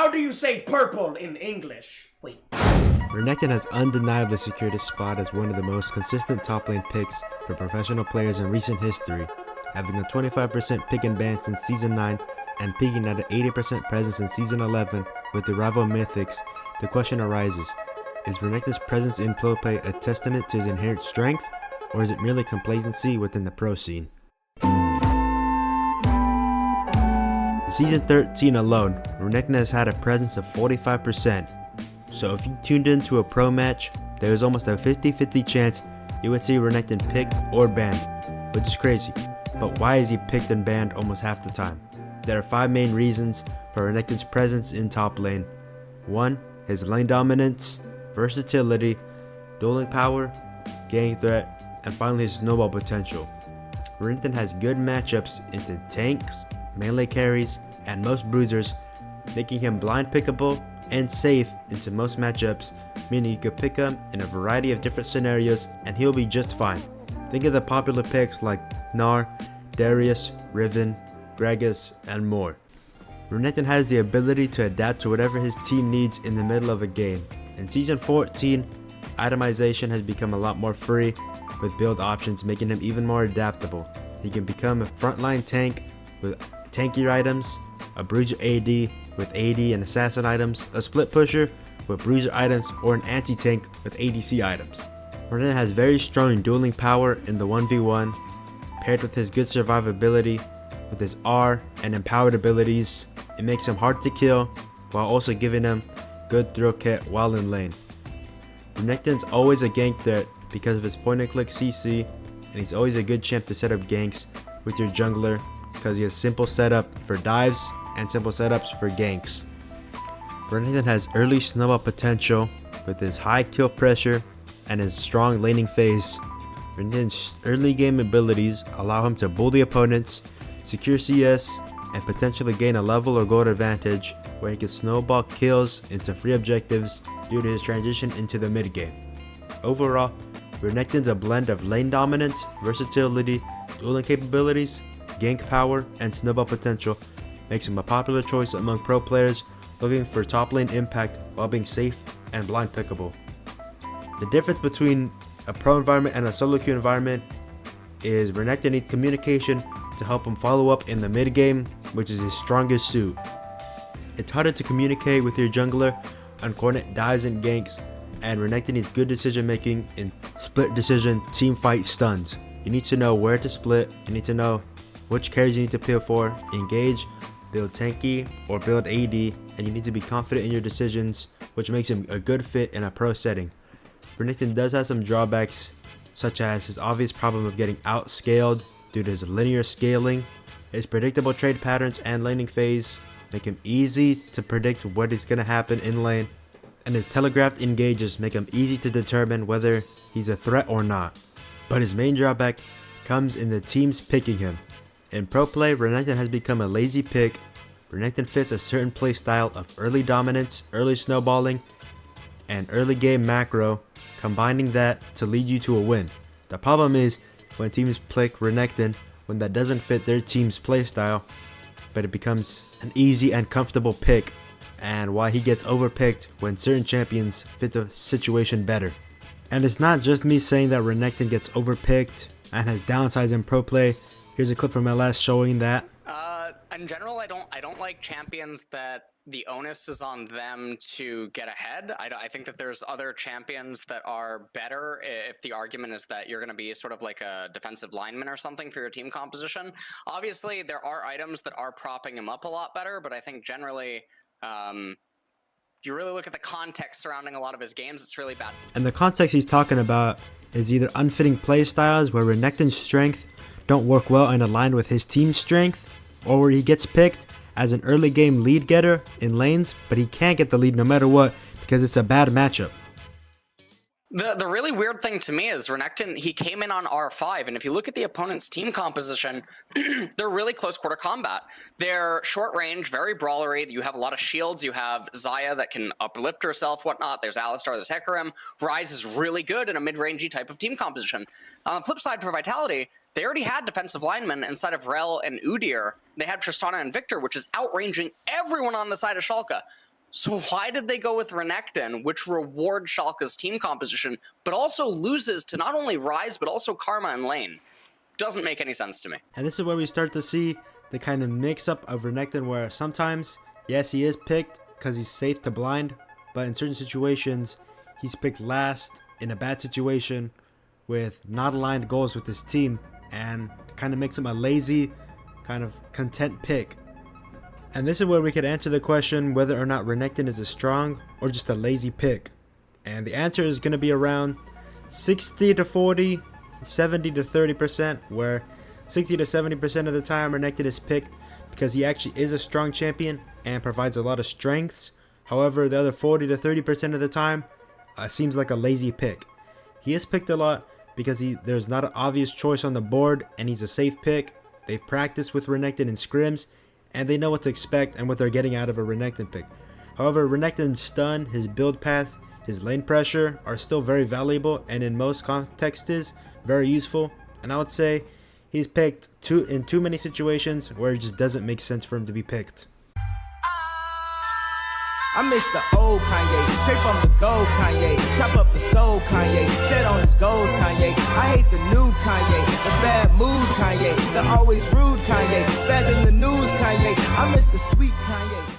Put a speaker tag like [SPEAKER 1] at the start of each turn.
[SPEAKER 1] How do you say purple in English? Wait.
[SPEAKER 2] Renekton has undeniably secured his spot as one of the most consistent top lane picks for professional players in recent history, having a 25% pick and ban since Season 9 and peaking at an 80% presence in Season 11 with the rival Mythics. The question arises, is Renekton's presence in pro play a testament to his inherent strength, or is it merely complacency within the pro scene? In Season 13 alone, Renekton has had a presence of 45%, so if you tuned into a pro match, there is almost a 50-50 chance you would see Renekton picked or banned, which is crazy. But why is he picked and banned almost half the time? There are 5 main reasons for Renekton's presence in top lane. 1. His lane dominance, versatility, dueling power, gank threat, and finally his snowball potential. Renekton has good matchups into tanks, melee carries, and most bruisers, making him blind pickable and safe into most matchups, meaning you could pick him in a variety of different scenarios and he'll be just fine. Think of the popular picks like Gnar, Darius, Riven, Gragas, and more. Renekton has the ability to adapt to whatever his team needs in the middle of a game. In Season 14, itemization has become a lot more free, with build options making him even more adaptable. He can become a frontline tank with tankier items, a bruiser AD with AD and assassin items, a split pusher with bruiser items, or an anti-tank with ADC items. Renekton has very strong dueling power in the 1v1, paired with his good survivability, with his R and empowered abilities. It makes him hard to kill, while also giving him good throw kit while in lane. Renekton's always a gank threat because of his point and click CC, and he's always a good champ to set up ganks with your jungler because he has simple setup for dives and simple setups for ganks. Renekton has early snowball potential with his high kill pressure and his strong laning phase. Renekton's early game abilities allow him to bully opponents, secure CS, and potentially gain a level or gold advantage where he can snowball kills into free objectives due to his transition into the mid game. Overall, Renekton's a blend of lane dominance, versatility, dueling capabilities, gank power, and snowball potential, makes him a popular choice among pro players looking for top lane impact while being safe and blind pickable. The difference between a pro environment and a solo queue environment is Renekton needs communication to help him follow up in the mid game, which is his strongest suit. It's harder to communicate with your jungler on coordinate dives and ganks, and Renekton needs good decision making in split decision team fight stuns. You need to know where to split, you need to know which carries you need to peel for, engage, build tanky, or build AD, and you need to be confident in your decisions, which makes him a good fit in a pro setting. Renekton does have some drawbacks, such as his obvious problem of getting outscaled due to his linear scaling, his predictable trade patterns and laning phase make him easy to predict what is going to happen in lane, and his telegraphed engages make him easy to determine whether he's a threat or not. But his main drawback comes in the teams picking him. In pro play, Renekton has become a lazy pick. Renekton fits a certain play style of early dominance, early snowballing, and early game macro, combining that to lead you to a win. The problem is when teams pick Renekton when that doesn't fit their team's playstyle, but it becomes an easy and comfortable pick, and why he gets overpicked when certain champions fit the situation better. And it's not just me saying that Renekton gets overpicked and has downsides in pro play. Here's a clip from my last showing that.
[SPEAKER 3] In general, I don't like champions that the onus is on them to get ahead. I think that there's other champions that are better if the argument is that you're going to be sort of like a defensive lineman or something for your team composition. Obviously, there are items that are propping him up a lot better, but I think generally, if you really look at the context surrounding a lot of his games, it's really bad.
[SPEAKER 2] And the context he's talking about is either unfitting play styles where Renekton's strength don't work well and align with his team's strength, or where he gets picked as an early game lead getter in lanes, but he can't get the lead no matter what because it's a bad matchup.
[SPEAKER 3] The really weird thing to me is Renekton, he came in on R5, and if you look at the opponent's team composition, they're really close quarter combat. They're short range, very brawlery. You have a lot of shields. You have Xayah that can uplift herself, whatnot. There's Alistar, there's Hecarim. Ryze is really good in a mid-rangey type of team composition. On the flip side, for Vitality, they already had defensive linemen inside of Rel and Udyr. They had Tristana and Victor, which is outranging everyone on the side of Schalke. So why did they go with Renekton, which rewards Schalke's team composition, but also loses to not only Rise, but also Karma and Lane? Doesn't make any sense to me.
[SPEAKER 2] And this is where we start to see the kind of mix-up of Renekton, where sometimes, yes, he is picked because he's safe to blind, but in certain situations, he's picked last in a bad situation with not aligned goals with his team, and kind of makes him a lazy, kind of content pick. And this is where we could answer the question whether or not Renekton is a strong or just a lazy pick. And the answer is going to be around 60 to 40, 70 to 30%, where 60 to 70% of the time Renekton is picked because he actually is a strong champion and provides a lot of strengths. However, the other 40 to 30% of the time seems like a lazy pick. He is picked a lot because there's not an obvious choice on the board, and he's a safe pick. They've practiced with Renekton in scrims, and they know what to expect and what they're getting out of a Renekton pick. However, Renekton's stun, his build path, his lane pressure are still very valuable, and in most contexts very useful. And I would say he's picked in too many situations where it just doesn't make sense for him to be picked.
[SPEAKER 4] I miss the old Kanye, straight from the gold Kanye, chop up the soul Kanye, set on his goals Kanye. I hate the new Kanye, the bad mood Kanye, the always rude Kanye, spaz in the news Kanye. I miss the sweet Kanye.